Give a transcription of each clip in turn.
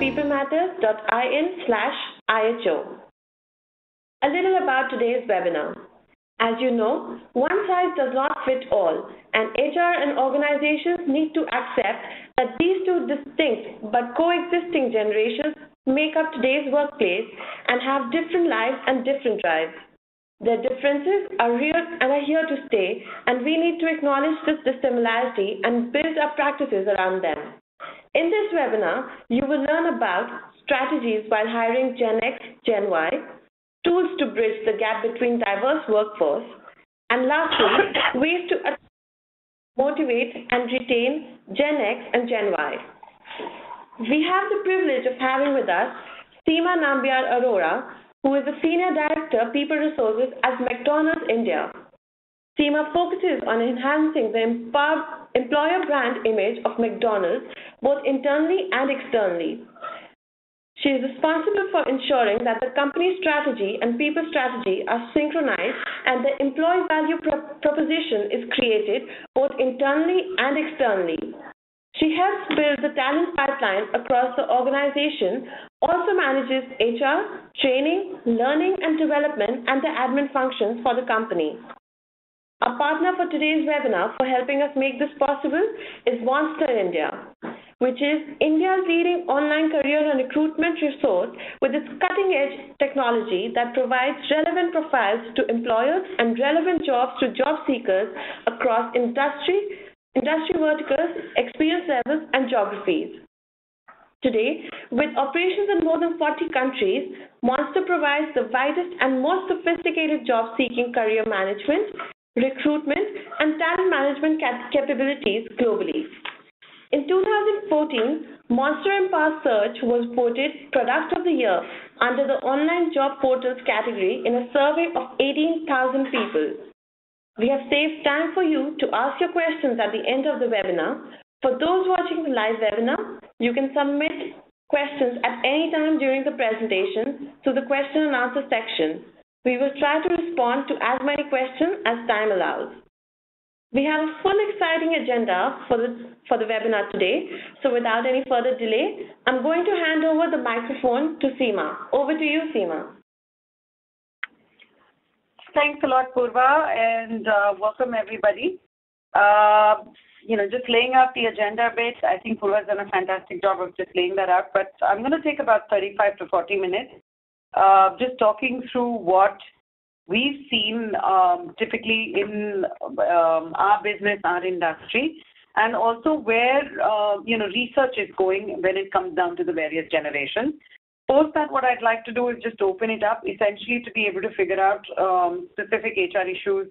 peoplematters.in/IHO. A little about today's webinar. As you know, one size does not fit all, and HR and organizations need to accept that these two distinct but coexisting generations make up today's workplace and have different lives and different drives. Their differences are real and are here to stay, and we need to acknowledge this dissimilarity and build our practices around them. In this webinar, you will learn about strategies while hiring Gen X, Gen Y, tools to bridge the gap between diverse workforce, and lastly, ways to motivate and retain Gen X and Gen Y. We have the privilege of having with us Seema Nambiar Arora, who is the Senior Director, People Resources at McDonald India. Seema focuses on enhancing the employer brand image of McDonald's, both internally and externally. She is responsible for ensuring that the company's strategy and people strategy are synchronized and the employee value proposition is created both internally and externally. She helps build the talent pipeline across the organization, also manages HR, training, learning and development, and the admin functions for the company. Our partner for today's webinar for helping us make this possible is Monster India, which is India's leading online career and recruitment resource with its cutting-edge technology that provides relevant profiles to employers and relevant jobs to job seekers across industry verticals, experience levels, and geographies. Today, with operations in more than 40 countries, Monster provides the widest and most sophisticated job-seeking career management, recruitment, and talent management capabilities globally. In 2014, Monster Empower Search was voted Product of the Year under the Online Job Portals category in a survey of 18,000 people. We have saved time for you to ask your questions at the end of the webinar. For those watching the live webinar, you can submit questions at any time during the presentation through the question and answer section. We will try to respond to as many questions as time allows. We have a full exciting agenda for the webinar today, so without any further delay, I'm going to hand over the microphone to Seema. Over to you, Seema. Thanks a lot, Purva, and welcome everybody. Just laying out the agenda a bit, I think Purva's done a fantastic job of just laying that out, but I'm going to take about 35 to 40 minutes just talking through what we've seen typically in our business, our industry, and also where research is going when it comes down to the various generations. Post that, what I'd like to do is just open it up, essentially to be able to figure out specific HR issues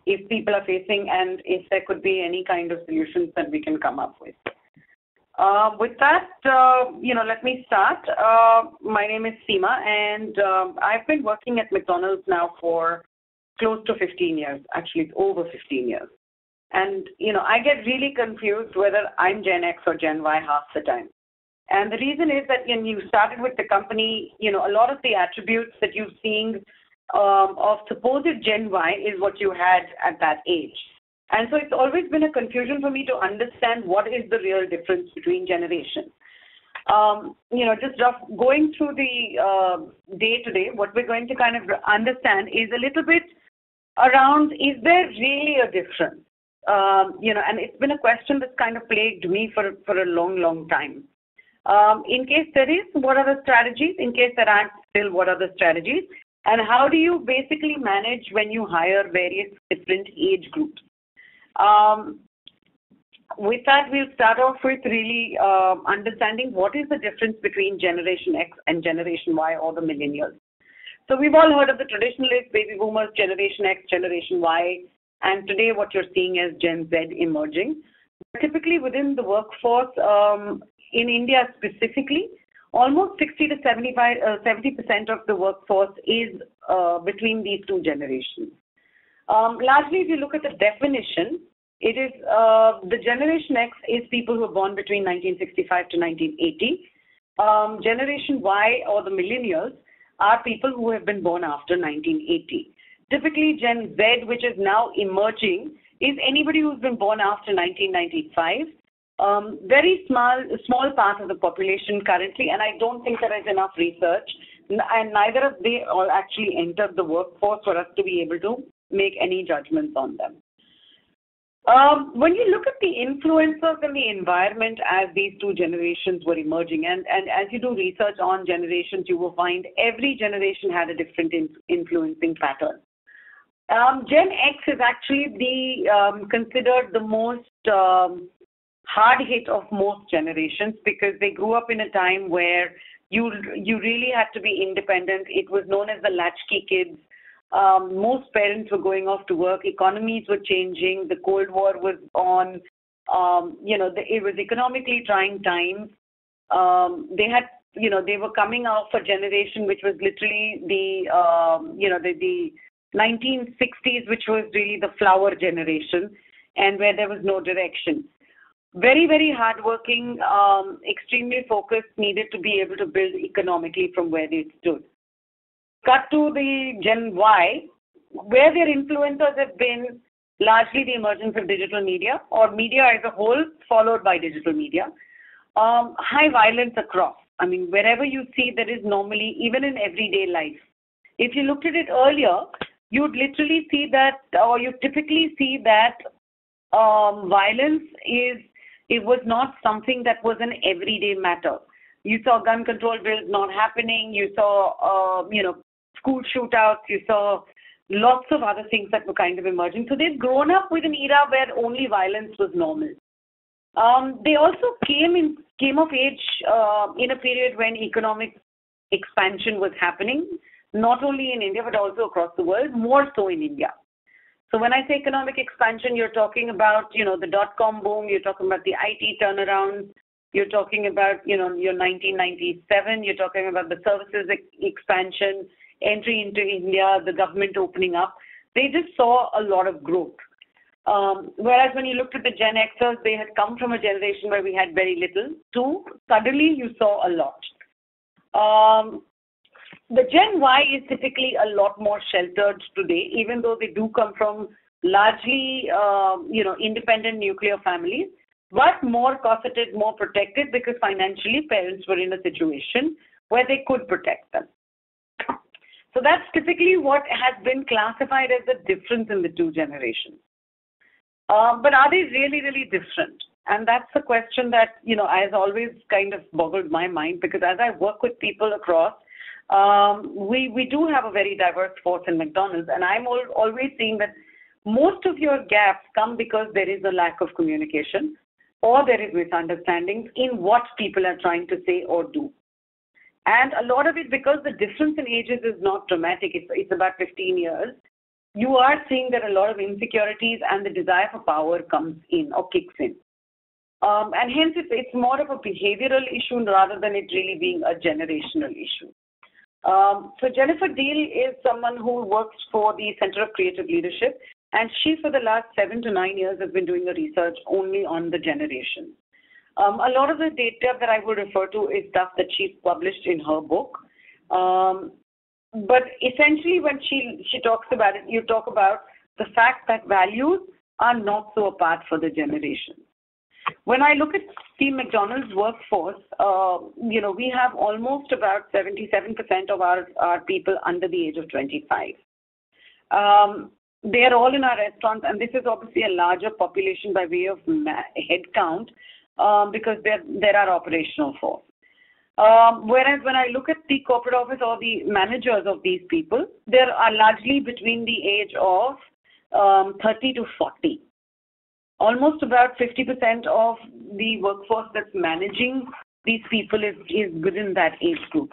if people are facing, and if there could be any kind of solutions that we can come up with. With that, let me start. My name is Seema, and I've been working at McDonald's now for close to 15 years. Actually, it's over 15 years. And, I get really confused whether I'm Gen X or Gen Y half the time. And the reason is that when you started with the company, a lot of the attributes that you've seen of supposed Gen Y is what you had at that age. And so it's always been a confusion for me to understand what is the real difference between generations. Just going through the day-to-day, what we're going to kind of understand is a little bit around, is there really a difference? And it's been a question that's kind of plagued me for a long, long time. In case there is, what are the strategies? In case there aren't still, what are the strategies? And how do you basically manage when you hire various different age groups? With that, we'll start off with really understanding what is the difference between Generation X and Generation Y, or the millennials. So we've all heard of the traditionalists, baby boomers, Generation X, Generation Y, and today what you're seeing is Gen Z emerging. Typically within the workforce, in India specifically, almost 60 to 70% of the workforce is between these two generations. Largely, if you look at the definition, it is the Generation X is people who were born between 1965 to 1980. Generation Y, or the millennials, are people who have been born after 1980. Typically, Gen Z, which is now emerging, is anybody who's been born after 1995 Very small part of the population currently, and I don't think there is enough research, and neither of they all actually entered the workforce for us to be able to make any judgments on them. When you look at the influencers in the environment as these two generations were emerging, and as you do research on generations, you will find every generation had a different influencing pattern. Gen X is actually considered the most hard hit of most generations because they grew up in a time where you really had to be independent. It was known as the latchkey kids. Most parents were going off to work. Economies were changing. The Cold War was on. It was economically trying times. They were coming out for a generation which was literally the 1960s, which was really the flower generation, and where there was no direction. Very, very hardworking, extremely focused, needed to be able to build economically from where they stood. Cut to the Gen Y, where their influencers have been largely the emergence of digital media or media as a whole, followed by digital media. High violence across. I mean, wherever you see, there is normally, even in everyday life. If you looked at it earlier, you'd literally see that, or you typically see that violence it was not something that was an everyday matter. You saw gun control bills not happening. You saw, school shootouts. You saw lots of other things that were kind of emerging. So they've grown up with an era where only violence was normal. They also came of age in a period when economic expansion was happening, not only in India but also across the world, more so in India. So when I say economic expansion, you're talking about, the dot-com boom, you're talking about the IT turnaround, you're talking about, your 1997, you're talking about the services expansion, entry into India, the government opening up. They just saw a lot of growth. Whereas when you looked at the Gen Xers, they had come from a generation where we had very little to suddenly you saw a lot. The Gen Y is typically a lot more sheltered today, even though they do come from largely, independent nuclear families, but more cosseted, more protected because financially parents were in a situation where they could protect them. So that's typically what has been classified as the difference in the two generations. But are they really, really different? And that's the question that, has always kind of boggled my mind because as I work with people across, we do have a very diverse force in McDonald's, and I'm always seeing that most of your gaps come because there is a lack of communication or there is misunderstandings in what people are trying to say or do. And a lot of it, because the difference in ages is not dramatic, it's about 15 years, you are seeing that a lot of insecurities and the desire for power comes in or kicks in. And hence it's more of a behavioral issue rather than it really being a generational issue. So Jennifer Deal is someone who works for the Center of Creative Leadership, and she for the last 7 to 9 years has been doing the research only on the generation. A lot of the data that I would refer to is stuff that she's published in her book. But essentially when she talks about it, you talk about the fact that values are not so apart for the generation. When I look at Team McDonald's workforce, we have almost about 77% of our people under the age of 25. They are all in our restaurants, and this is obviously a larger population by way of head count because they're our operational force. Whereas when I look at the corporate office or the managers of these people, they are largely between the age of 30 to 40. Almost about 50% of the workforce that's managing these people is within that age group.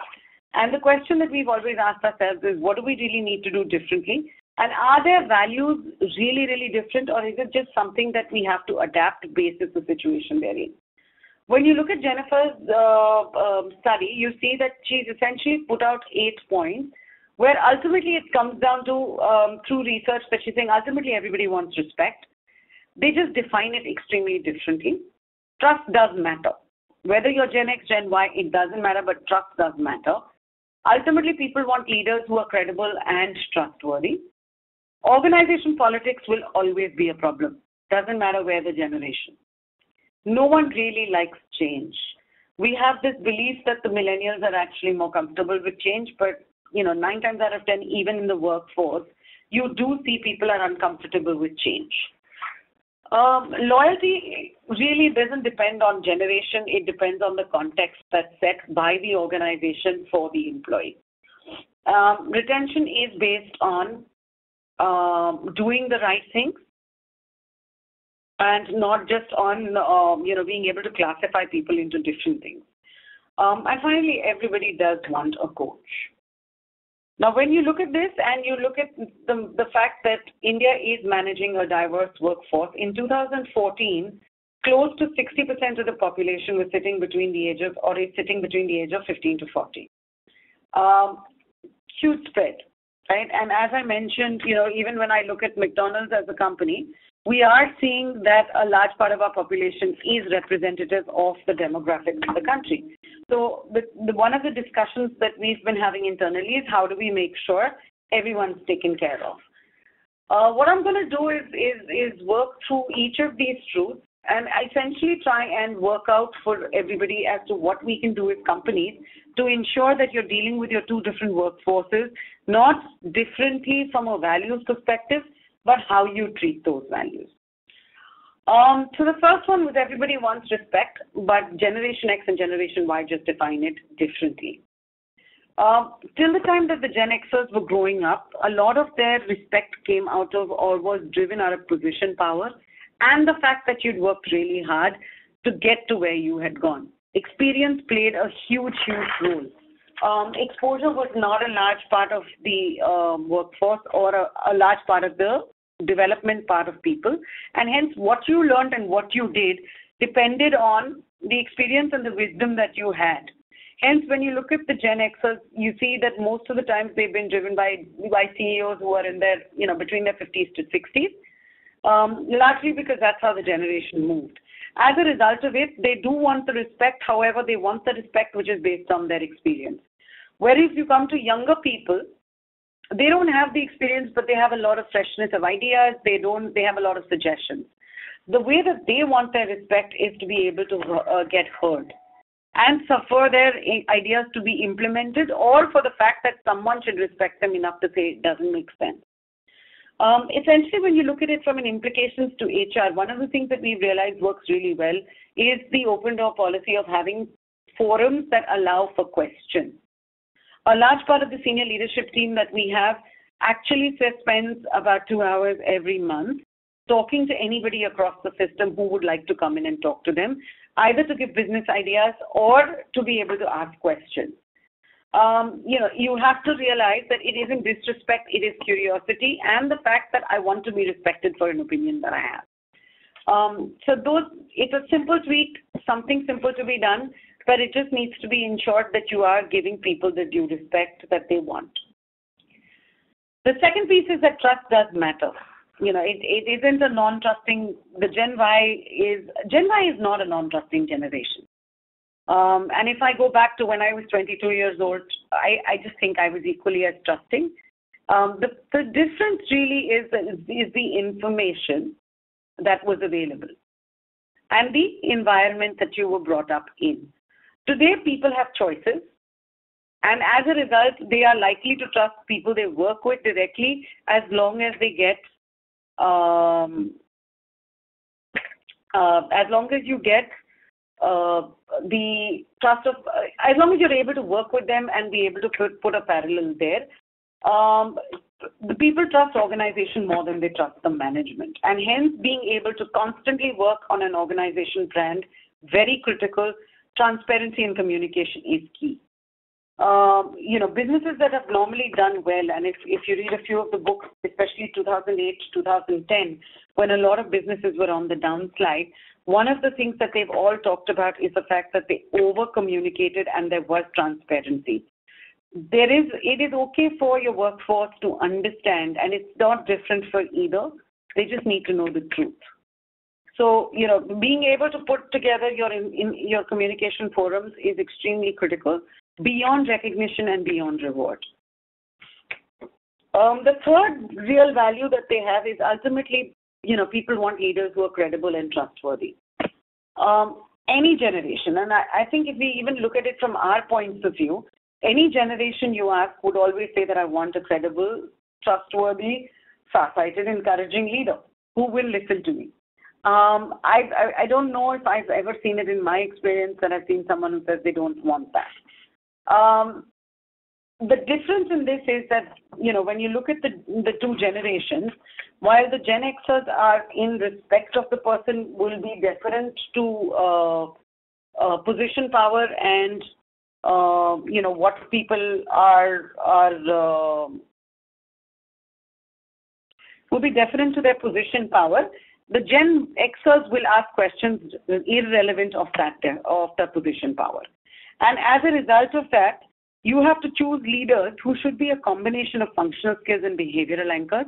And the question that we've always asked ourselves is, what do we really need to do differently? And are their values really, really different, or is it just something that we have to adapt based on the situation they're in? When you look at Jennifer's study, you see that she's essentially put out 8 points, where ultimately it comes down to, through research, that she's saying ultimately everybody wants respect. They just define it extremely differently. Trust does matter. Whether you're Gen X, Gen Y, it doesn't matter, but trust does matter. Ultimately, people want leaders who are credible and trustworthy. Organization politics will always be a problem. Doesn't matter where the generation. no one really likes change. We have this belief that the millennials are actually more comfortable with change, but 9 times out of 10, even in the workforce, you do see people are uncomfortable with change. Loyalty really doesn't depend on generation. It depends on the context that's set by the organization for the employee. Retention is based on doing the right things and not just on being able to classify people into different things. And finally, everybody does want a coach. Now, when you look at this and you look at the fact that India is managing a diverse workforce, in 2014, close to 60% of the population was sitting between the age of, or is sitting between the age of 15 to 40. Huge spread, right? And as I mentioned, even when I look at McDonald's as a company, we are seeing that a large part of our population is representative of the demographics of the country. So one of the discussions that we've been having internally is how do we make sure everyone's taken care of. What I'm going to do is work through each of these truths and essentially try and work out for everybody as to what we can do as companies to ensure that you're dealing with your two different workforces, not differently from a values perspective, but how you treat those values. So the first one was everybody wants respect, but Generation X and Generation Y just define it differently. Till the time that the Gen Xers were growing up, a lot of their respect came out of or was driven out of position power and the fact that you'd worked really hard to get to where you had gone. Experience played a huge, huge role. Exposure was not a large part of the workforce or a large part of the development part of people, and hence what you learned and what you did depended on the experience and the wisdom that you had. Hence, when you look at the Gen Xers, you see that most of the times they've been driven by CEOs who are in their, between their 50s to 60s, largely because that's how the generation moved. As a result of it, they do want the respect. However, they want the respect which is based on their experience. Whereas you come to younger people, they don't have the experience, but they have a lot of freshness of ideas. They have a lot of suggestions. The way that they want their respect is to be able to get heard and for their ideas to be implemented, or for the fact that someone should respect them enough to say it doesn't make sense. Essentially, when you look at it from an implications to HR, one of the things that we've realized works really well is the open door policy of having forums that allow for questions. A large part of the senior leadership team that we have actually spends about 2 hours every month talking to anybody across the system who would like to come in and talk to them, either to give business ideas or to be able to ask questions. You have to realize that it isn't disrespect, it is curiosity and the fact that I want to be respected for an opinion that I have. It's a simple tweak, something simple to be done, but it just needs to be ensured that you are giving people the due respect that they want. The second piece is that trust does matter. It isn't a non-trusting, Gen Y is not a non-trusting generation. And if I go back to when I was 22 years old, I just think I was equally as trusting. The difference really is the information that was available and the environment that you were brought up in. Today, people have choices, and as a result, they are likely to trust people they work with directly as long as they get, as long as you get the trust of, as long as you're able to work with them and be able to put a parallel there, the people trust organization more than they trust the management. And hence, being able to constantly work on an organization brand, very critical. Transparency and communication is key. Businesses that have normally done well, and if you read a few of the books, especially 2008, 2010, when a lot of businesses were on the downslide, one of the things that they've all talked about is the fact that they over-communicated and there was transparency. It is okay for your workforce to understand, and it's not different for either. They just need to know the truth. So, being able to put together your communication forums is extremely critical, beyond recognition and beyond reward. The third real value that they have is ultimately, people want leaders who are credible and trustworthy. Any generation, and I think if we even look at it from our points of view, any generation you ask would always say that I want a credible, trustworthy, far-sighted, encouraging leader who will listen to me. I don't know if I've ever seen it in my experience that I've seen someone who says they don't want that. The difference in this is that, when you look at the two generations, while the Gen Xers are in respect of the person will be deferent to position power and, what people will be deferent to their position power. The Gen Xers will ask questions irrelevant of that position power. And as a result of that, you have to choose leaders who should be a combination of functional skills and behavioral anchors.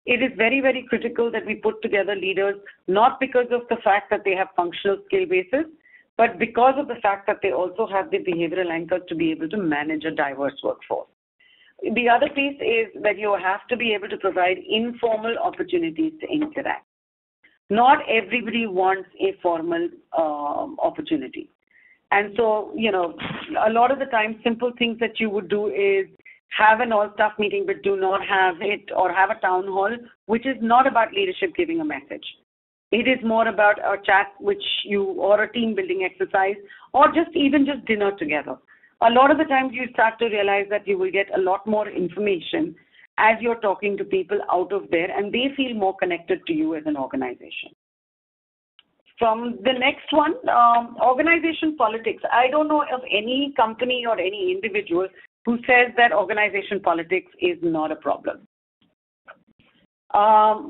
It is very, very critical that we put together leaders not because of the fact that they have functional skill basis, but because of the fact that they also have the behavioral anchors to be able to manage a diverse workforce. The other piece is that you have to be able to provide informal opportunities to interact. Not everybody wants a formal opportunity. And so, a lot of the time, simple things that you would do is have an all-staff meeting, but do not have it, or have a town hall, which is not about leadership giving a message. It is more about a chat, or a team building exercise, or just dinner together. A lot of the times you start to realize that you will get a lot more information as you're talking to people out of there, and they feel more connected to you as an organization. From the next one, organization politics. I don't know of any company or any individual who says that organization politics is not a problem.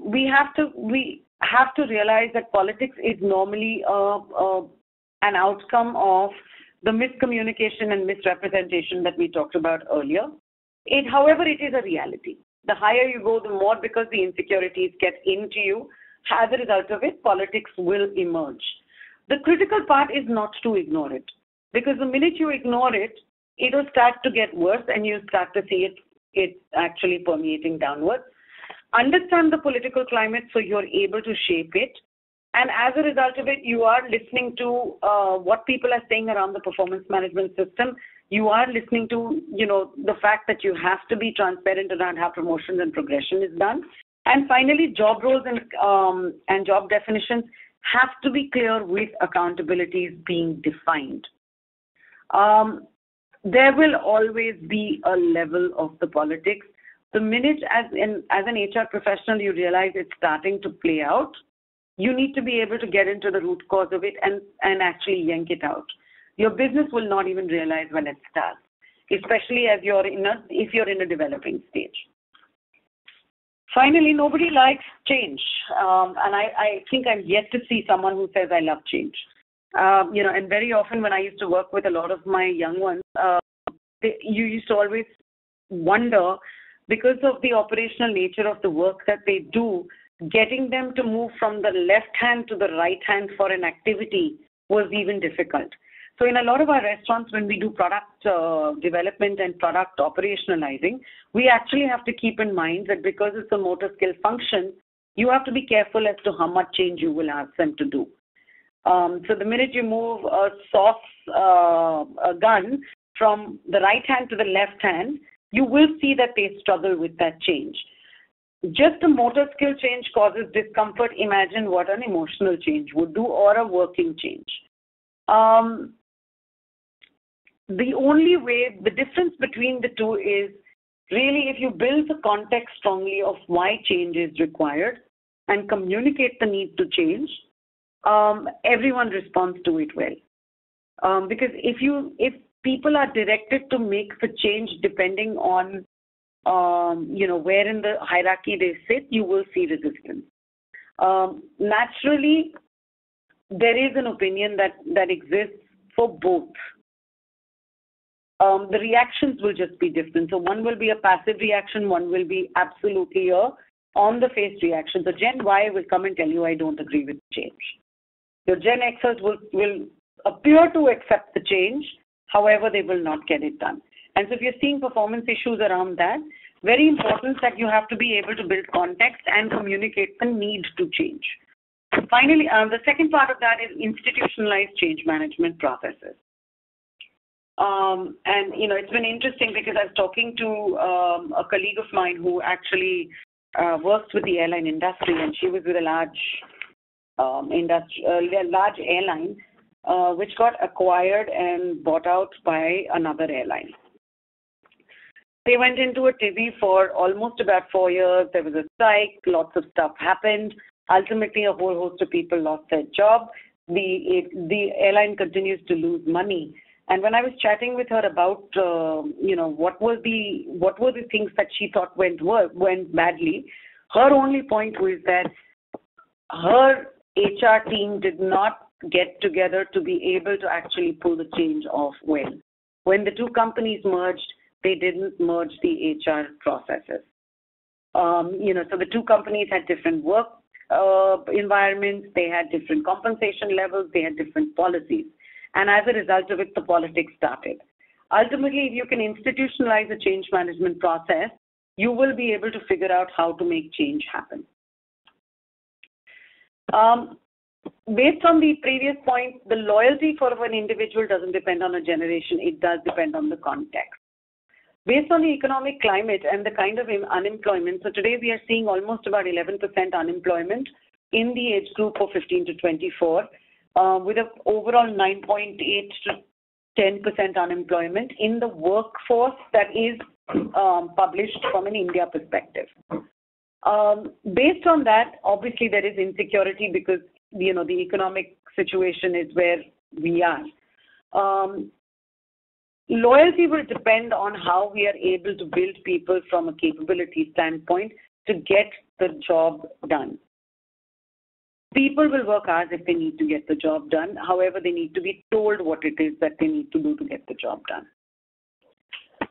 We have to realize that politics is normally an outcome of the miscommunication and misrepresentation that we talked about earlier. However, it is a reality. The higher you go, the more, because the insecurities get into you. As a result of it, politics will emerge. The critical part is not to ignore it, because the minute you ignore it, it will start to get worse and you start to see it actually permeating downwards. Understand the political climate so you're able to shape it. And as a result of it, you are listening to what people are saying around the performance management system. You are listening to, the fact that you have to be transparent around how promotions and progression is done. And finally, job roles and job definitions have to be clear with accountabilities being defined. There will always be a level of the politics. The minute as an HR professional you realize it's starting to play out, you need to be able to get into the root cause of it and actually yank it out. Your business will not even realize when it starts, especially if you're in a developing stage. Finally, nobody likes change. And I think I'm yet to see someone who says, I love change. And very often when I used to work with a lot of my young ones, you used to always wonder, because of the operational nature of the work that they do, getting them to move from the left hand to the right hand for an activity was even difficult. So in a lot of our restaurants, when we do product development and product operationalizing, we actually have to keep in mind that because it's a motor skill function, you have to be careful as to how much change you will ask them to do. So the minute you move a sauce gun from the right hand to the left hand, you will see that they struggle with that change. Just a motor skill change causes discomfort. Imagine what an emotional change would do, or a working change. The only way, the difference between the two is really if you build the context strongly of why change is required and communicate the need to change, everyone responds to it well. Because if people are directed to make the change depending on where in the hierarchy they sit, you will see resistance. Naturally, there is an opinion that exists for both. The reactions will just be different. So one will be a passive reaction, one will be absolutely a on-the-face reaction. So Gen Y will come and tell you, I don't agree with change. Your Gen Xers will appear to accept the change, however, they will not get it done. And so if you're seeing performance issues around that, very important that you have to be able to build context and communicate the need to change. Finally, the second part of that is institutionalized change management processes. And, it's been interesting because I was talking to a colleague of mine who actually works with the airline industry, and she was with a large airline which got acquired and bought out by another airline. They went into a tizzy for almost about 4 years. There was a strike, lots of stuff happened. Ultimately, a whole host of people lost their job. The airline continues to lose money. And when I was chatting with her about, what were the things that she thought went badly, her only point was that her HR team did not get together to be able to actually pull the change off well. When the two companies merged, they didn't merge the HR processes. So the two companies had different work environments, they had different compensation levels, they had different policies. And as a result of it, the politics started. Ultimately, if you can institutionalize a change management process, you will be able to figure out how to make change happen. Based on the previous point, the loyalty for an individual doesn't depend on a generation, it does depend on the context. Based on the economic climate and the kind of unemployment, so today we are seeing almost about 11% unemployment in the age group of 15 to 24, with an overall 9.8 to 10% unemployment in the workforce that is published from an India perspective. Based on that, obviously there is insecurity because, the economic situation is where we are. Loyalty will depend on how we are able to build people from a capability standpoint to get the job done. People will work hard if they need to get the job done. However, they need to be told what it is that they need to do to get the job done.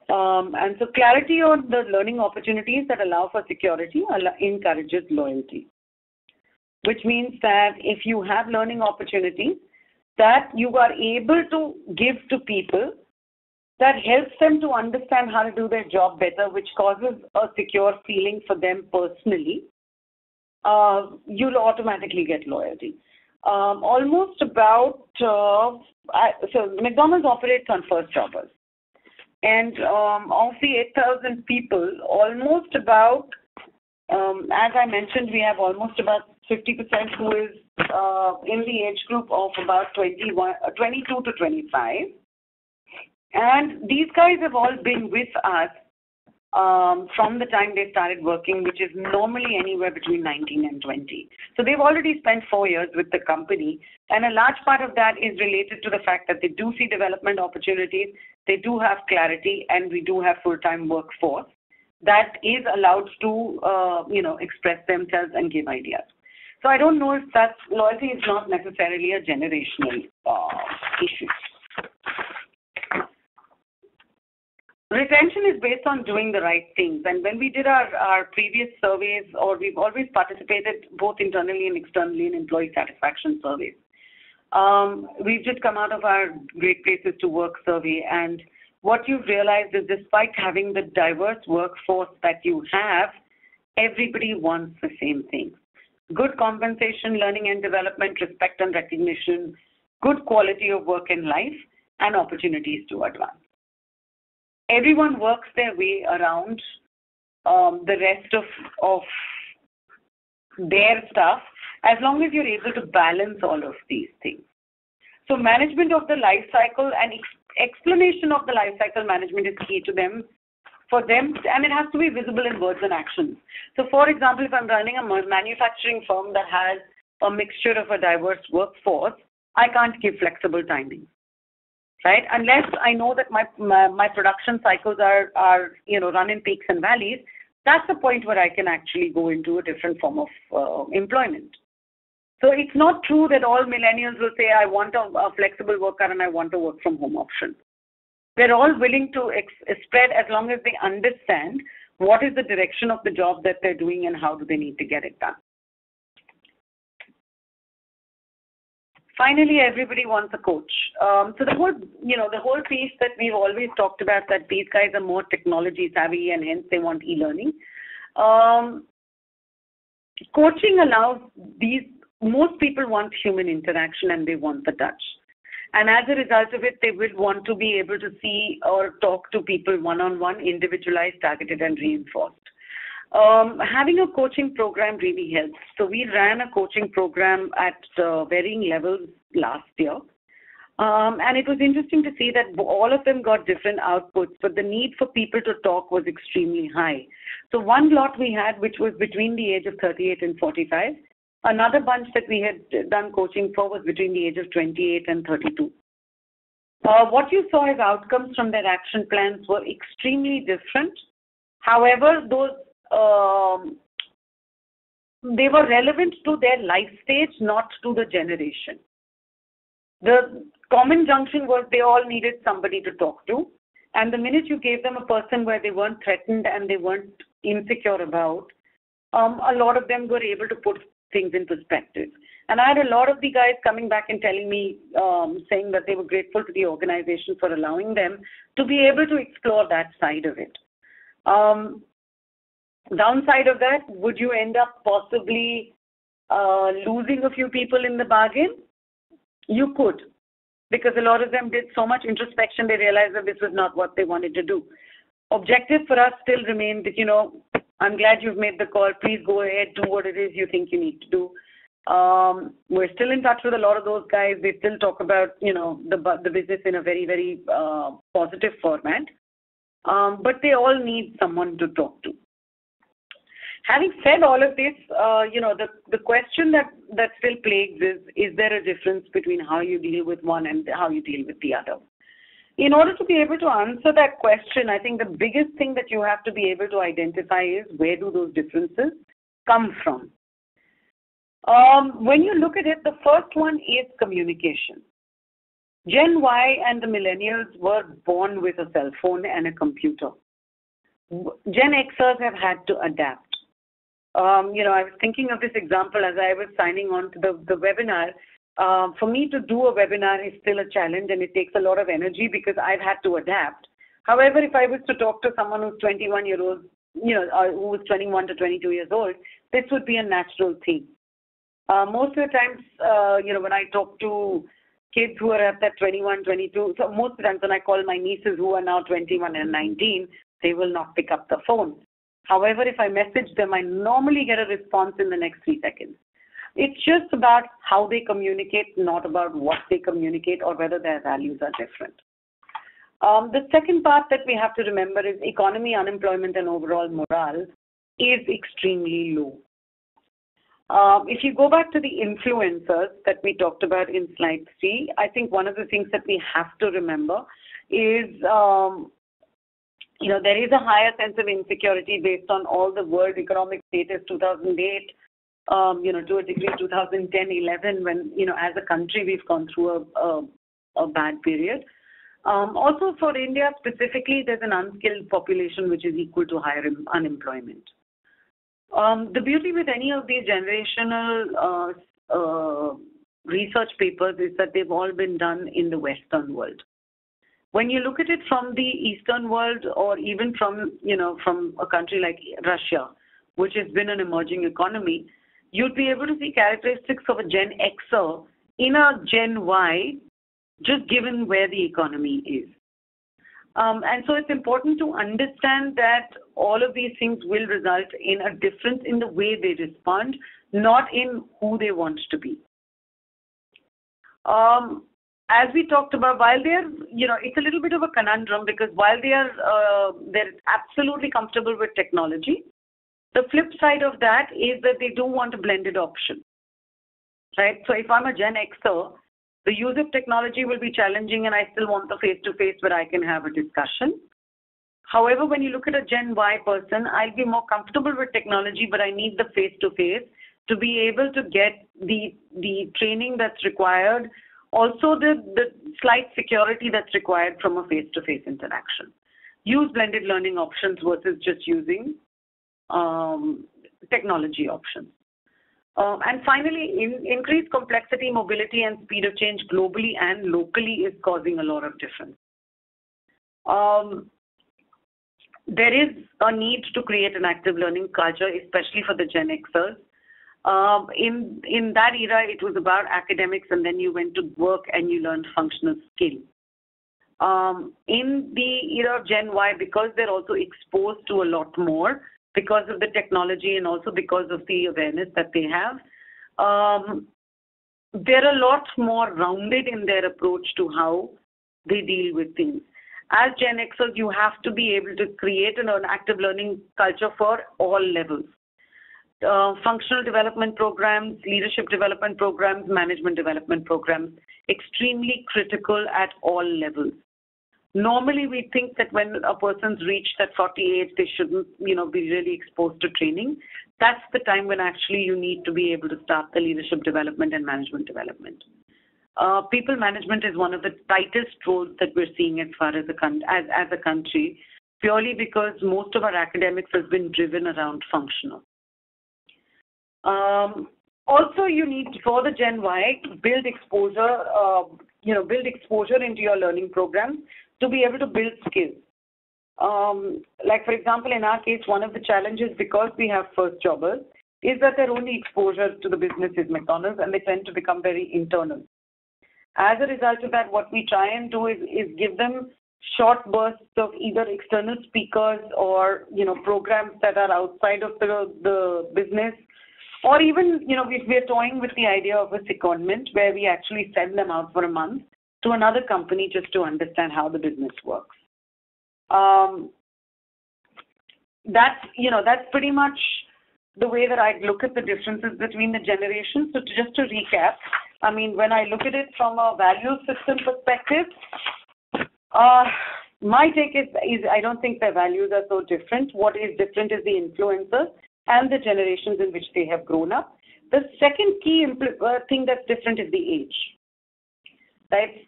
And so clarity on the learning opportunities that allow for security encourages loyalty, which means that if you have learning opportunities that you are able to give to people, that helps them to understand how to do their job better, which causes a secure feeling for them personally, you'll automatically get loyalty. Almost about, so McDonald's operates on first jobbers. And of the 8,000 people, almost about, as I mentioned, we have almost about 50% who is in the age group of about 22 to 25. And these guys have all been with us from the time they started working, which is normally anywhere between 19 and 20. So they've already spent 4 years with the company, and a large part of that is related to the fact that they do see development opportunities, they do have clarity, and we do have full-time workforce that is allowed to, express themselves and give ideas. So I don't know if that loyalty is not necessarily a generational issue. Retention is based on doing the right things. And when we did our previous surveys, or we've always participated both internally and externally in employee satisfaction surveys, we've just come out of our Great Places to Work survey. And what you've realized is despite having the diverse workforce that you have, everybody wants the same things. Good compensation, learning and development, respect and recognition, good quality of work and life, and opportunities to advance. Everyone works their way around the rest of their stuff as long as you're able to balance all of these things. So management of the life cycle and explanation of the life cycle management is key to them, for them, and it has to be visible in words and actions. So for example, if I'm running a manufacturing firm that has a mixture of a diverse workforce, I can't give flexible timing. Right? Unless I know that my production cycles are run in peaks and valleys, that's the point where I can actually go into a different form of employment. So it's not true that all millennials will say, I want a flexible worker and I want a work from home option. They're all willing to spread as long as they understand what is the direction of the job that they're doing and how do they need to get it done. Finally, everybody wants a coach. So the whole piece that we've always talked about, that these guys are more technology savvy and hence they want e-learning. Coaching allows these most people want human interaction and they want the touch. And as a result of it, they will want to be able to see or talk to people one-on-one, individualized, targeted, and reinforced. Having a coaching program really helps. So we ran a coaching program at varying levels last year. And it was interesting to see that all of them got different outputs, but the need for people to talk was extremely high. So one lot we had, which was between the age of 38 and 45. Another bunch that we had done coaching for was between the age of 28 and 32. What you saw as outcomes from their action plans were extremely different. However, those they were relevant to their life stage, not to the generation. The common junction was they all needed somebody to talk to. And the minute you gave them a person where they weren't threatened and they weren't insecure about, a lot of them were able to put things in perspective. And I had a lot of the guys coming back and telling me, saying that they were grateful to the organization for allowing them to be able to explore that side of it. Downside of that, would you end up possibly losing a few people in the bargain? You could, because a lot of them did so much introspection, they realized that this was not what they wanted to do. Objective for us still remained that, I'm glad you've made the call. Please go ahead, do what it is you think you need to do. We're still in touch with a lot of those guys. They still talk about, the business in a very, very positive format. But they all need someone to talk to. Having said all of this, the question that still plagues is there a difference between how you deal with one and how you deal with the other? In order to be able to answer that question, I think the biggest thing that you have to be able to identify is where do those differences come from? When you look at it, the first one is communication. Gen Y and the millennials were born with a cell phone and a computer. Gen Xers have had to adapt. I was thinking of this example as I was signing on to the webinar. For me to do a webinar is still a challenge and it takes a lot of energy because I've had to adapt. However, if I was to talk to someone who's 21-year-old, who was 21 to 22 years old, this would be a natural thing. Most of the times, when I talk to kids who are at that 21, 22, so most of the times when I call my nieces who are now 21 and 19, they will not pick up the phone. However, if I message them, I normally get a response in the next 3 seconds. It's just about how they communicate, not about what they communicate or whether their values are different. The second part that we have to remember is economy, unemployment, and overall morale is extremely low. If you go back to the influencers that we talked about in slide 3, I think one of the things that we have to remember is, there is a higher sense of insecurity based on all the world economic status 2008, to a degree 2010, 11, when, as a country we've gone through a bad period. Also for India specifically, there's an unskilled population which is equal to higher unemployment. The beauty with any of these generational research papers is that they've all been done in the Western world. When you look at it from the Eastern world or even from a country like Russia, which has been an emerging economy, you'd be able to see characteristics of a Gen Xer in a Gen Y, just given where the economy is. And so it's important to understand that all of these things will result in a difference in the way they respond, not in who they want to be. As we talked about, while they're, it's a little bit of a conundrum because while they're absolutely comfortable with technology, the flip side of that is that they do want a blended option, right? So if I'm a Gen Xer, the use of technology will be challenging and I still want the face-to-face where I can have a discussion. However, when you look at a Gen Y person, I'll be more comfortable with technology, but I need the face-to-face to be able to get the training that's required, also the slight security that's required from a face-to-face interaction. Use blended learning options versus just using technology options. And finally, increased complexity, mobility, and speed of change globally and locally is causing a lot of difference. There is a need to create an active learning culture, especially for the Gen Xers. In that era, it was about academics, and then you went to work and you learned functional skills. In the era of Gen Y, because they're also exposed to a lot more because of the technology and also because of the awareness that they have, they're a lot more rounded in their approach to how they deal with things. As Gen Xers, you have to be able to create an active learning culture for all levels. Functional development programs, leadership development programs, management development programs, extremely critical at all levels. Normally, we think that when a person's reached that 40 age, they shouldn't, be really exposed to training. That's the time when actually you need to be able to start the leadership development and management development. People management is one of the tightest roles that we're seeing as far as a country, purely because most of our academics has been driven around functional. Also, you need, for the Gen Y, build exposure into your learning program to be able to build skills. Like, for example, in our case, one of the challenges, because we have first jobbers, is that their only exposure to the business is McDonald's, and they tend to become very internal. As a result of that, what we try and do is give them short bursts of either external speakers or, programs that are outside of the business. Or even, we're toying with the idea of a secondment where we actually send them out for a month to another company just to understand how the business works. That's pretty much the way that I look at the differences between the generations. So just to recap, when I look at it from a value system perspective, my take is I don't think their values are so different. What is different is the influencers and the generations in which they have grown up. The second key thing that's different is the age. Right?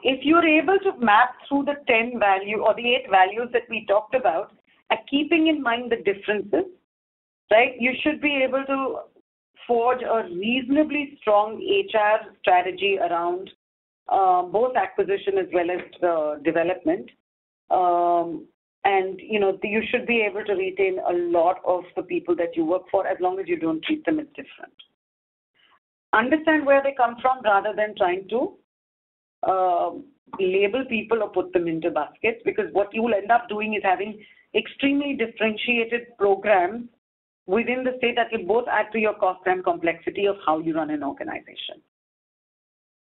If you're able to map through the 10 value or the 8 values that we talked about, keeping in mind the differences, right, you should be able to forge a reasonably strong HR strategy around both acquisition as well as development. And, you should be able to retain a lot of the people that you work for as long as you don't treat them as different. Understand where they come from rather than trying to label people or put them into baskets, because what you will end up doing is having extremely differentiated programs within the state that will both add to your cost and complexity of how you run an organization.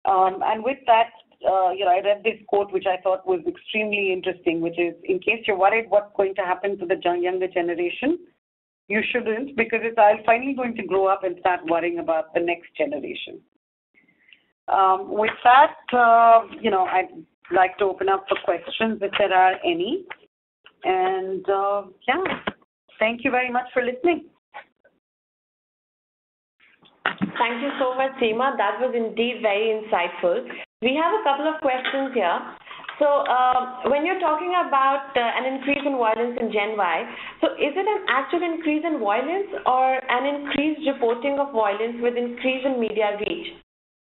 And with that, I read this quote which I thought was extremely interesting, which is, in case you're worried what's going to happen to the younger generation, you shouldn't, because it's finally going to grow up and start worrying about the next generation. With that, I'd like to open up for questions if there are any. And thank you very much for listening. Thank you so much, Seema. That was indeed very insightful. We have a couple of questions here. So when you're talking about an increase in violence in Gen Y, so is it an actual increase in violence or an increased reporting of violence with increase in media reach?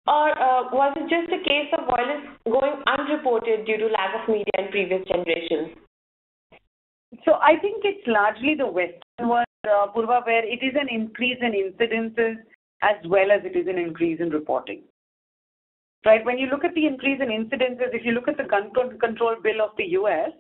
Or was it just a case of violence going unreported due to lack of media in previous generations? So I think it's largely the Western one, Purva, where it is an increase in incidences as well as it is an increase in reporting. Right? When you look at the increase in incidences, if you look at the gun control bill of the US,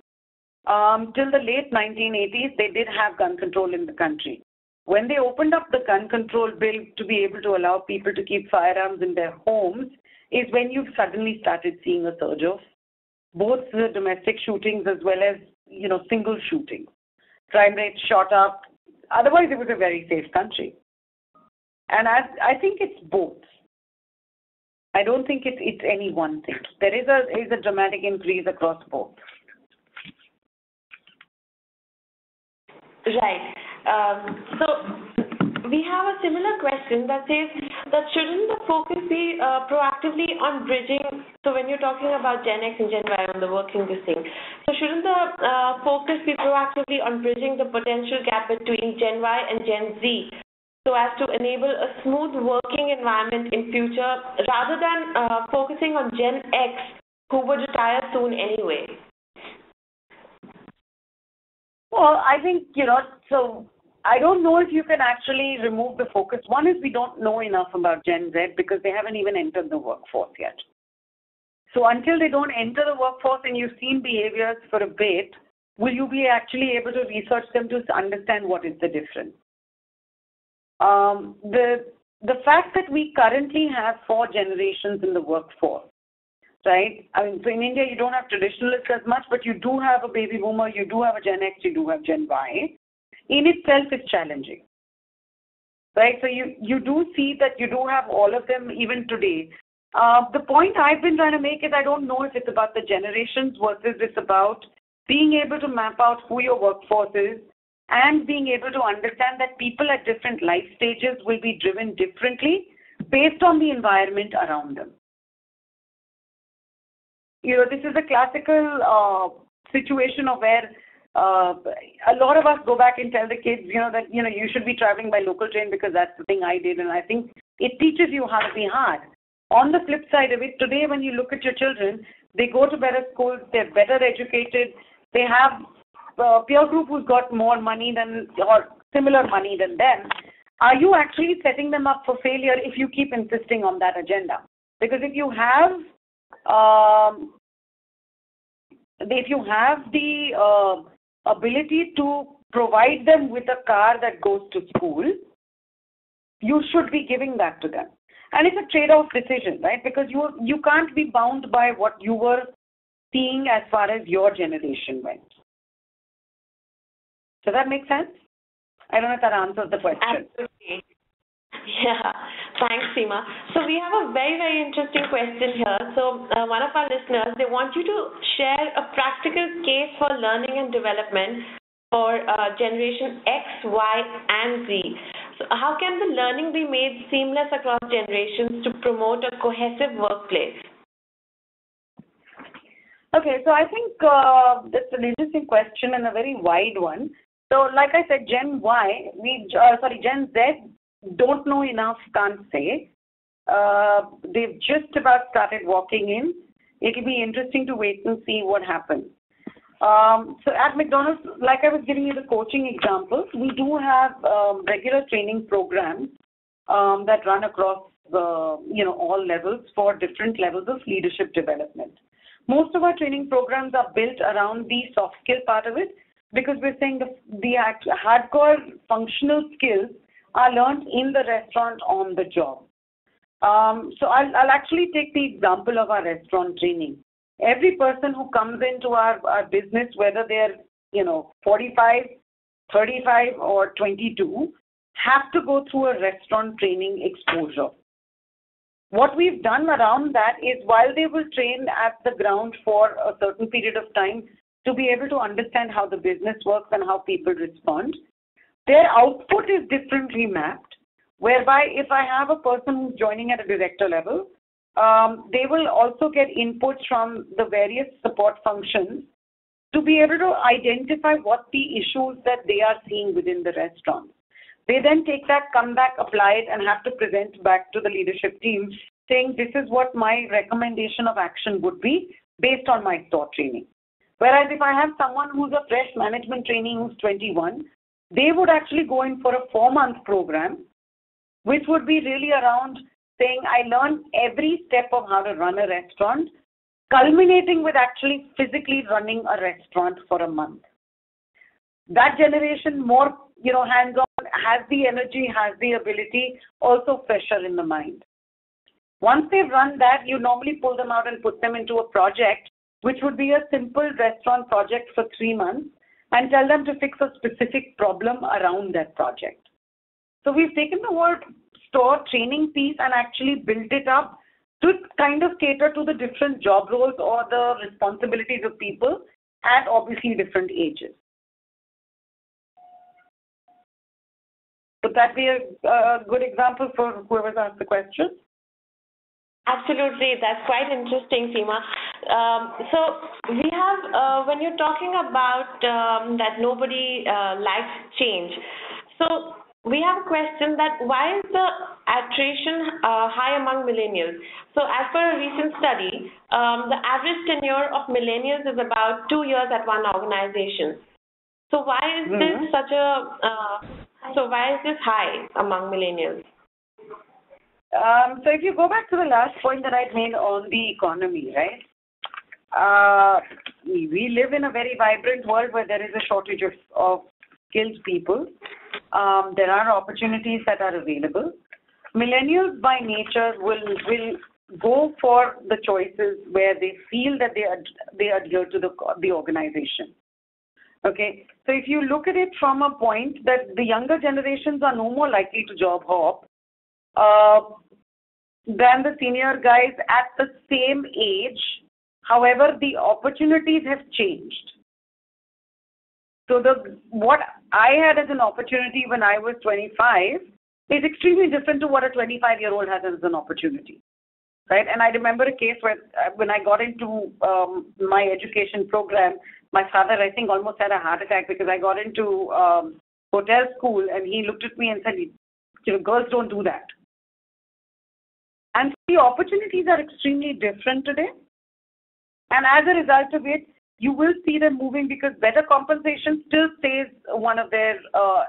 till the late 1980s, they did have gun control in the country. When they opened up the gun control bill to be able to allow people to keep firearms in their homes is when you suddenly started seeing a surge of both the domestic shootings as well as, single shootings. Crime rates shot up. Otherwise, it was a very safe country. And I think it's both. I don't think it's any one thing. There is a dramatic increase across both. Right. So we have a similar question that says that shouldn't the focus be proactively on bridging, so when you're talking about Gen X and Gen Y on the working this thing, so shouldn't the focus be proactively on bridging the potential gap between Gen Y and Gen Z so as to enable a smooth working environment in future rather than focusing on Gen X who would retire soon anyway? Well, I think, so I don't know if you can actually remove the focus. One is we don't know enough about Gen Z because they haven't even entered the workforce yet. So until they don't enter the workforce and you've seen behaviors for a bit, will you be actually able to research them to understand what is the difference? The fact that we currently have 4 generations in the workforce, right? I mean, so in India, you don't have traditionalists as much, but you do have a baby boomer, you do have a Gen X, you do have Gen Y. In itself, it's challenging, right? So you do see that you do have all of them even today. The point I've been trying to make is I don't know if it's about the generations versus it's about being able to map out who your workforce is and being able to understand that people at different life stages will be driven differently based on the environment around them. You know, this is a classical situation of where a lot of us go back and tell the kids, that, you should be traveling by local train because that's the thing I did. And I think it teaches you how to be hard. On the flip side of it, today when you look at your children, they go to better schools, they're better educated, they have a peer group who's got more money than or similar money than them. Are you actually setting them up for failure if you keep insisting on that agenda? Because if you have the ability to provide them with a car that goes to school, you should be giving that to them. And it's a trade-off decision, right? Because you can't be bound by what you were seeing as far as your generation went. Does that make sense? I don't know if that answers the question. Absolutely. Yeah, thanks, Seema. So we have a very, very interesting question here. So one of our listeners, they want you to share a practical case for learning and development for generation X, Y, and Z. So how can the learning be made seamless across generations to promote a cohesive workplace? Okay, so I think that's an interesting question and a very wide one. So like I said, Gen Z don't know enough, can't say. They've just about started walking in. It'll be interesting to wait and see what happens. So at McDonald's, like I was giving you the coaching example, we do have regular training programs that run across all levels for different levels of leadership development. Most of our training programs are built around the soft skill part of it because we're saying the hardcore functional skills are learned in the restaurant on the job. So I'll actually take the example of our restaurant training. Every person who comes into our business, whether they're 45, 35 or 22, have to go through a restaurant training exposure. What we've done around that is while they will train at the ground for a certain period of time to be able to understand how the business works and how people respond, their output is differently mapped, whereby if I have a person who's joining at a director level, they will also get inputs from the various support functions to be able to identify what the issues that they are seeing within the restaurant. They then take that, come back, apply it, and have to present back to the leadership team saying this is what my recommendation of action would be based on my store training. Whereas if I have someone who's a fresh management trainee who's 21, they would actually go in for a 4-month program, which would be really around saying I learned every step of how to run a restaurant, culminating with actually physically running a restaurant for a month. That generation more, hands-on, has the energy, has the ability, also fresher in the mind. Once they've run that, you normally pull them out and put them into a project, which would be a simple restaurant project for 3 months, and tell them to fix a specific problem around that project. So we've taken the whole store training piece and actually built it up to kind of cater to the different job roles or the responsibilities of people at obviously different ages. Would that be a good example for whoever's asked the question? Absolutely, that's quite interesting, Seema. So we have, when you're talking about that nobody likes change, so we have a question that why is the attrition high among millennials? So as per a recent study, the average tenure of millennials is about 2 years at one organization. So why is this such a So why is this high among millennials? So if you go back to the last point that I made on the economy, right? We live in a very vibrant world where there is a shortage of skilled people. There are opportunities that are available. Millennials by nature will go for the choices where they feel that they adhere to the organization. Okay, so if you look at it from a point that the younger generations are no more likely to job hop than the senior guys at the same age. However, the opportunities have changed. So what I had as an opportunity when I was 25 is extremely different to what a 25-year-old has as an opportunity, right? And I remember a case where when I got into my education program, my father, I think, almost had a heart attack because I got into hotel school and he looked at me and said, you know, girls don't do that. And the opportunities are extremely different today. And as a result of it, you will see them moving because better compensation still stays one of their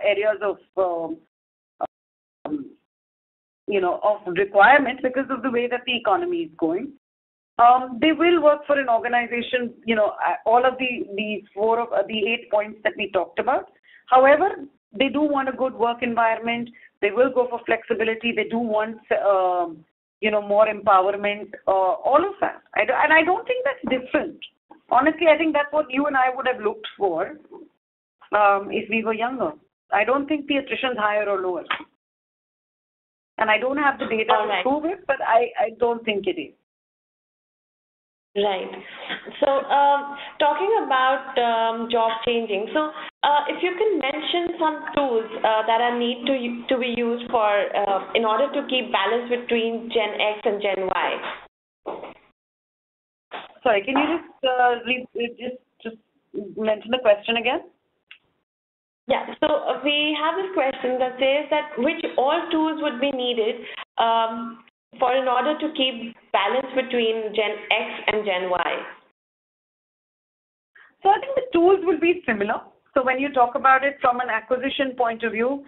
areas of, of requirement because of the way that the economy is going. They will work for an organization, all of the 8 points that we talked about. However, they do want a good work environment. They will go for flexibility. They do want, more empowerment, all of that. And I don't think that's different. Honestly, I think that's what you and I would have looked for if we were younger. I don't think the attrition is higher or lower. And I don't have the data to prove it, but I don't think it is. Right. So, talking about job changing, so if you can mention some tools that are need to be used for in order to keep balance between Gen X and Gen Y. Sorry, can you just mention the question again? Yeah. So we have this question that says that which all tools would be needed in order to keep balance between Gen X and Gen Y? So I think the tools will be similar. So when you talk about it from an acquisition point of view,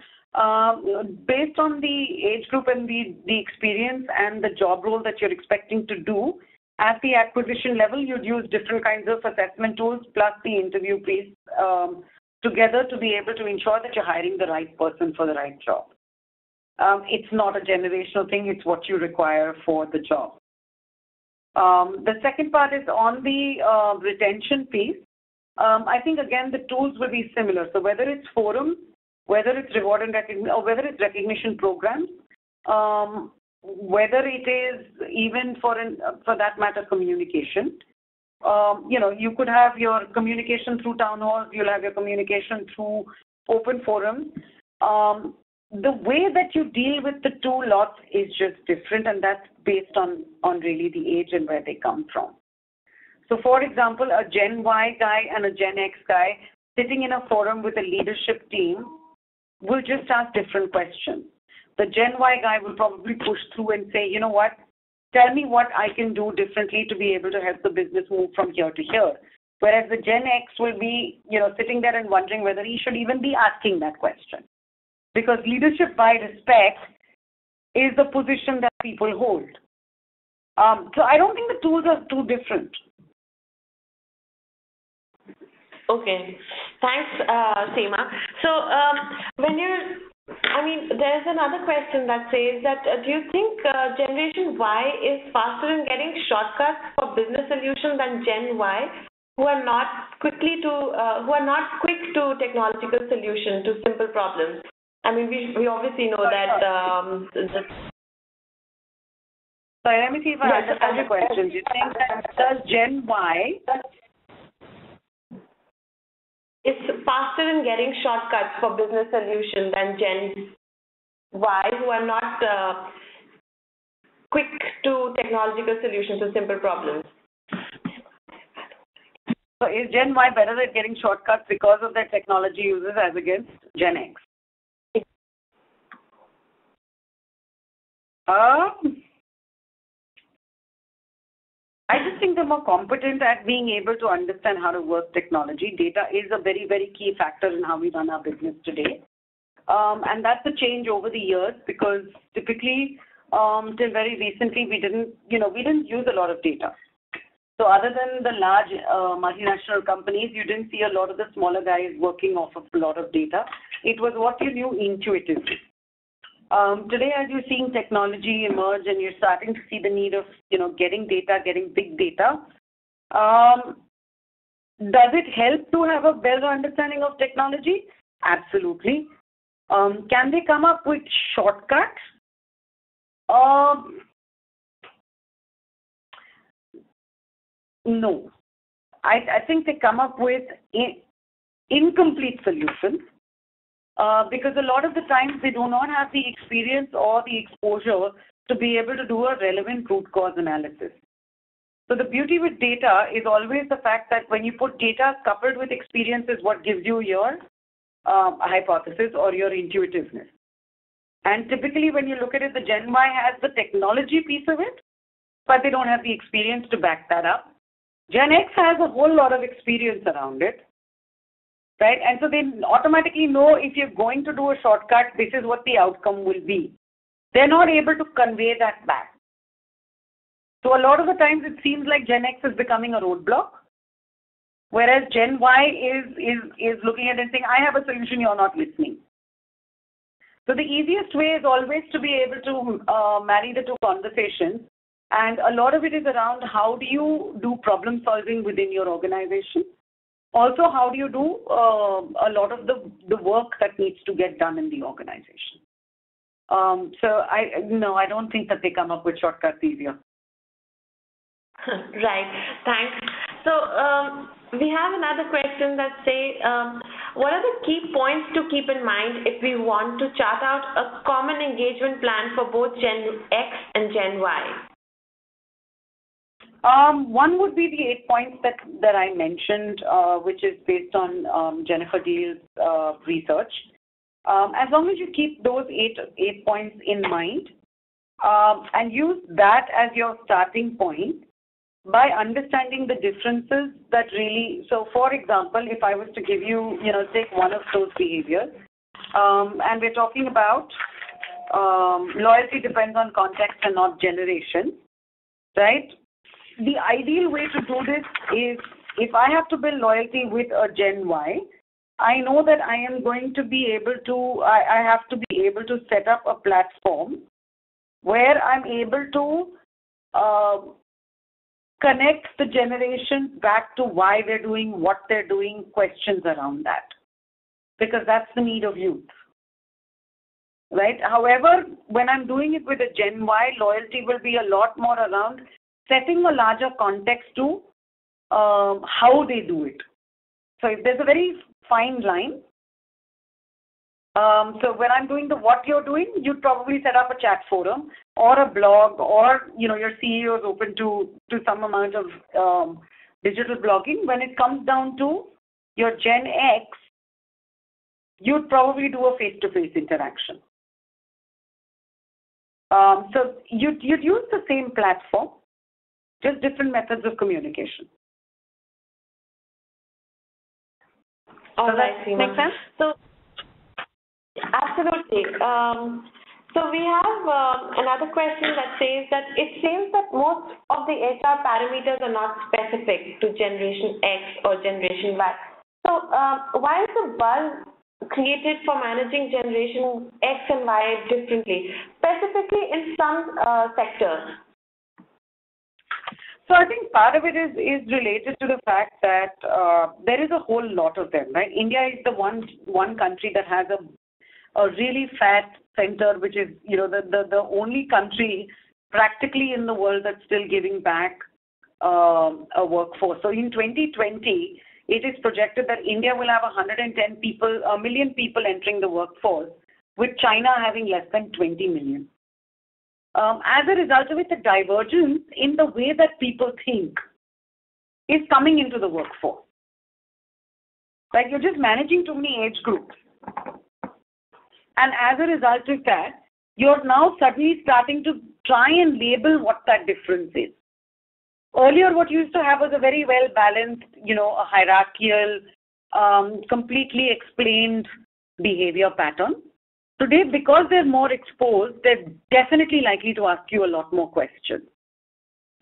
based on the age group and the experience and the job role that you're expecting to do, at the acquisition level, you'd use different kinds of assessment tools plus the interview piece together to be able to ensure that you're hiring the right person for the right job. It's not a generational thing, it's what you require for the job. The second part is on the retention piece. I think, again, the tools will be similar. So whether it's forums, whether it's reward and recognition, or whether it's recognition programs, whether it is even for that matter, communication. You could have your communication through town halls, you'll have your communication through open forums. The way that you deal with the two lots is just different, and that's based on really the age and where they come from. So, for example, a Gen Y guy and a Gen X guy sitting in a forum with a leadership team will just ask different questions. The Gen Y guy will probably push through and say, you know what, tell me what I can do differently to be able to help the business move from here to here. Whereas the Gen X will be, sitting there and wondering whether he should even be asking that question. Because leadership by respect is the position that people hold. So I don't think the tools are too different. Okay. Thanks, Seema. So there's another question that says that do you think Generation Y is faster in getting shortcuts for business solutions than Gen Y, who are not quick to technological solutions to simple problems? I mean, we obviously know that. Sorry, let me see if I understand the question. Do you think that does Gen Y is faster in getting shortcuts for business solutions than Gen Y, who are not quick to technological solutions to simple problems? So is Gen Y better at getting shortcuts because of their technology uses as against Gen X? I just think they're more competent at being able to understand how to work technology. Data is a very, very key factor in how we run our business today. And that's a change over the years because typically, till very recently, we didn't use a lot of data. So other than the large multinational companies, you didn't see a lot of the smaller guys working off of a lot of data. It was what you knew intuitively. Today, as you're seeing technology emerge and you're starting to see the need of, getting data, getting big data, does it help to have a better understanding of technology? Absolutely. Can they come up with shortcuts? No. I think they come up with incomplete solutions because a lot of the times they do not have the experience or the exposure to be able to do a relevant root cause analysis. So the beauty with data is always the fact that when you put data coupled with experience is what gives you your hypothesis or your intuitiveness. And typically when you look at it, the Gen Y has the technology piece of it, but they don't have the experience to back that up. Gen X has a whole lot of experience around it, right? And so they automatically know if you're going to do a shortcut, this is what the outcome will be. They're not able to convey that back. So a lot of the times it seems like Gen X is becoming a roadblock, whereas Gen Y is looking at it and saying, I have a solution, you're not listening. So the easiest way is always to be able to marry the two conversations. And a lot of it is around how do you do problem solving within your organization. Also, how do you do a lot of the work that needs to get done in the organization. So I don't think that they come up with shortcuts easier. Right. Thanks. So we have another question that says, what are the key points to keep in mind if we want to chart out a common engagement plan for both Gen X and Gen Y? One would be the 8 points that I mentioned, which is based on Jennifer Deal's research. As long as you keep those eight points in mind and use that as your starting point by understanding the differences that really, so for example, if I was to give you, take one of those behaviors, and we're talking about loyalty depends on context and not generation, right? The ideal way to do this is if I have to build loyalty with a Gen Y, I know that I am going to be able to, I have to be able to set up a platform where I'm able to connect the generations back to why they're doing what they're doing, questions around that. Because that's the need of youth. Right? However, when I'm doing it with a Gen Y, loyalty will be a lot more around setting a larger context to how they do it. So if there's a very fine line. So when I'm doing the what you're doing, you'd probably set up a chat forum or a blog or, your CEO is open to some amount of digital blogging. When it comes down to your Gen X, you'd probably do a face-to-face interaction. So you'd use the same platform, just different methods of communication. All Does right, that Seema. make sense? So, absolutely. So we have another question that says that it seems that most of the HR parameters are not specific to Generation X or Generation Y. So why is the buzz created for managing Generation X and Y differently, specifically in some sectors? So I think part of it is related to the fact that there is a whole lot of them, right? India is the one country that has a really fat center, which is, the only country practically in the world that's still giving back a workforce. So in 2020, it is projected that India will have 1 million people entering the workforce, with China having less than 20 million. As a result of it, the divergence in the way that people think is coming into the workforce. Like you're just managing too many age groups. And as a result of that, you're now suddenly starting to try and label what that difference is. Earlier, what you used to have was a very well-balanced, a hierarchical, completely explained behavior pattern. Today, because they're more exposed, they're definitely likely to ask you a lot more questions.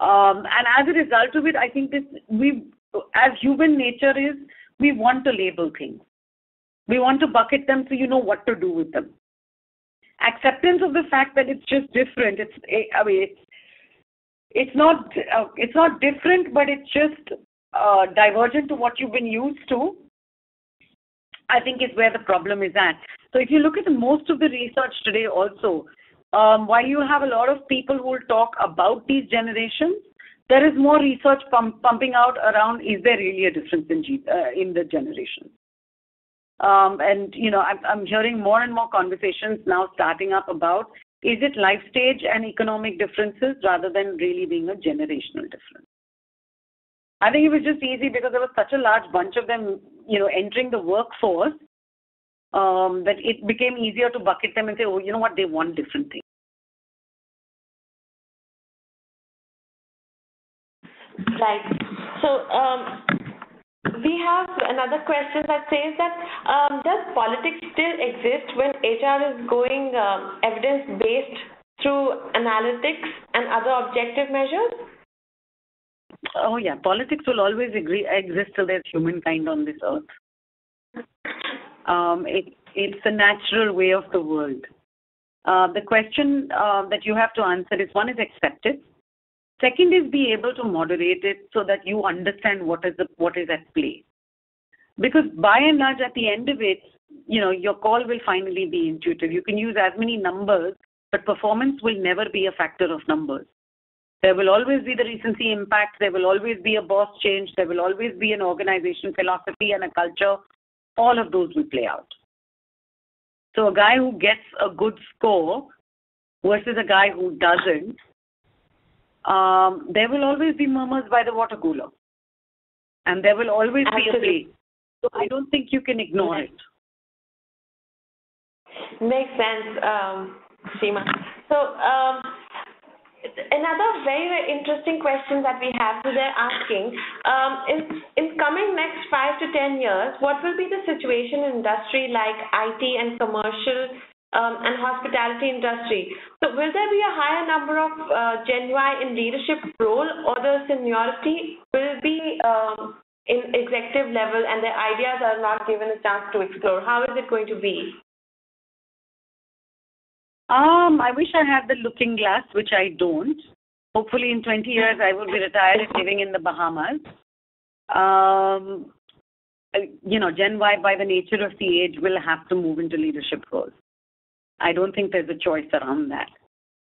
And as a result of it, I think as human nature is, we want to label things. We want to bucket them so you know what to do with them. Acceptance of the fact that it's just different. It's not different, but it's just divergent to what you've been used to, I think is where the problem is at. So if you look at most of the research today also, while you have a lot of people who will talk about these generations, there is more research pumping out around, is there really a difference in the generations? And, I'm hearing more and more conversations now starting up about, is it life stage and economic differences rather than really being a generational difference? I think it was just easy because there was such a large bunch of them, entering the workforce, that it became easier to bucket them and say, oh, you know what, they want different things. Right. So we have another question that says that does politics still exist when HR is going evidence-based through analytics and other objective measures? Oh yeah, politics will always exist till there's humankind on this earth. It's the natural way of the world. The question that you have to answer is, one is accept it. Second is be able to moderate it so that you understand what is at play. Because by and large, at the end of it, your call will finally be intuitive. You can use as many numbers, but performance will never be a factor of numbers. There will always be the recency impact. There will always be a boss change. There will always be an organization philosophy and a culture. All of those will play out. So a guy who gets a good score versus a guy who doesn't, there will always be murmurs by the water cooler. And there will always be a play. So I don't think you can ignore it. Makes sense, Seema. So another very, very interesting question that we have, so they're asking, in coming next 5 to 10 years, what will be the situation in industry like IT and commercial and hospitality industry? So will there be a higher number of Gen Y in leadership role, or the seniority will be in executive level and their ideas are not given a chance to explore? How is it going to be? I wish I had the looking glass, which I don't. Hopefully in 20 years I will be retired and living in the Bahamas. Gen Y, by the nature of the age, will have to move into leadership roles. I don't think there's a choice around that,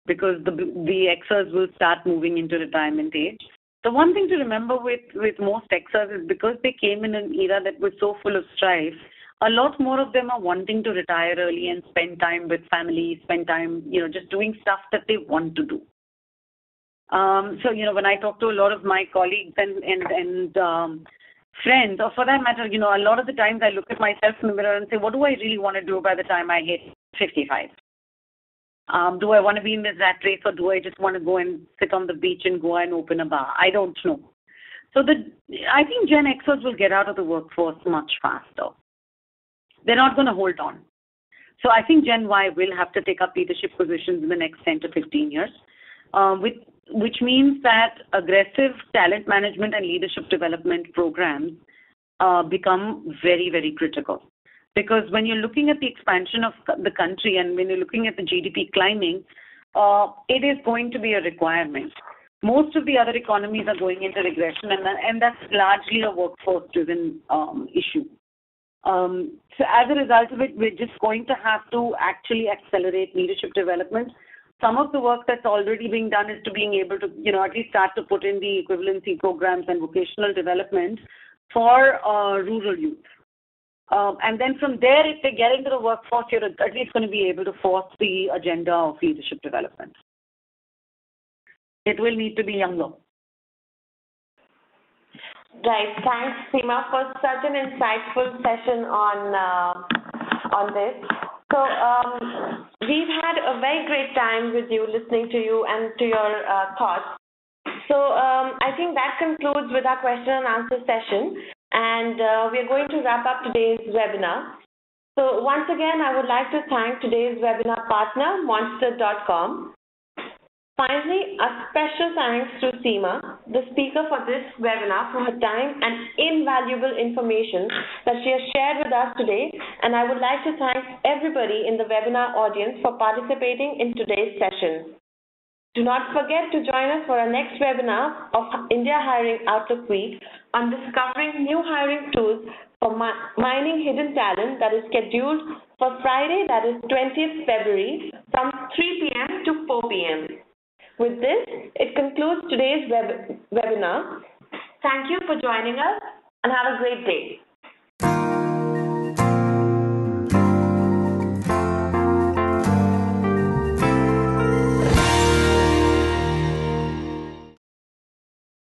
because the Xers will start moving into retirement age. The one thing to remember with most Xers is, because they came in an era that was so full of strife, a lot more of them are wanting to retire early and spend time with family, spend time, just doing stuff that they want to do. So, when I talk to a lot of my colleagues and friends, or for that matter, a lot of the times I look at myself in the mirror and say, what do I really want to do by the time I hit 55? Do I want to be in this rat race, or do I just want to go and sit on the beach and go and open a bar? I don't know. So I think Gen Xers will get out of the workforce much faster. They're not going to hold on. So I think Gen Y will have to take up leadership positions in the next 10 to 15 years, which means that aggressive talent management and leadership development programs become very, very critical. Because when you're looking at the expansion of the country and when you're looking at the GDP climbing, it is going to be a requirement. Most of the other economies are going into regression, and that's largely a workforce-driven issue. So as a result of it, we're just going to have to actually accelerate leadership development. Some of the work that's already being done is to being able to, at least start to put in the equivalency programs and vocational development for rural youth. And then from there, if they get into the workforce, you're at least going to be able to force the agenda of leadership development. It will need to be younger. Right. Thanks, Seema, for such an insightful session on this. So we've had a very great time with you, listening to you and to your thoughts. So I think that concludes with our question and answer session, and we are going to wrap up today's webinar. So once again, I would like to thank today's webinar partner, Monster.com. Finally, a special thanks to Seema, the speaker for this webinar, for her time and invaluable information that she has shared with us today. And I would like to thank everybody in the webinar audience for participating in today's session. Do not forget to join us for our next webinar of India Hiring Outlook Week on discovering new hiring tools for mining hidden talent, that is scheduled for Friday, that is 20th February from 3 p.m. to 4 p.m. With this, it concludes today's webinar. Thank you for joining us and have a great day.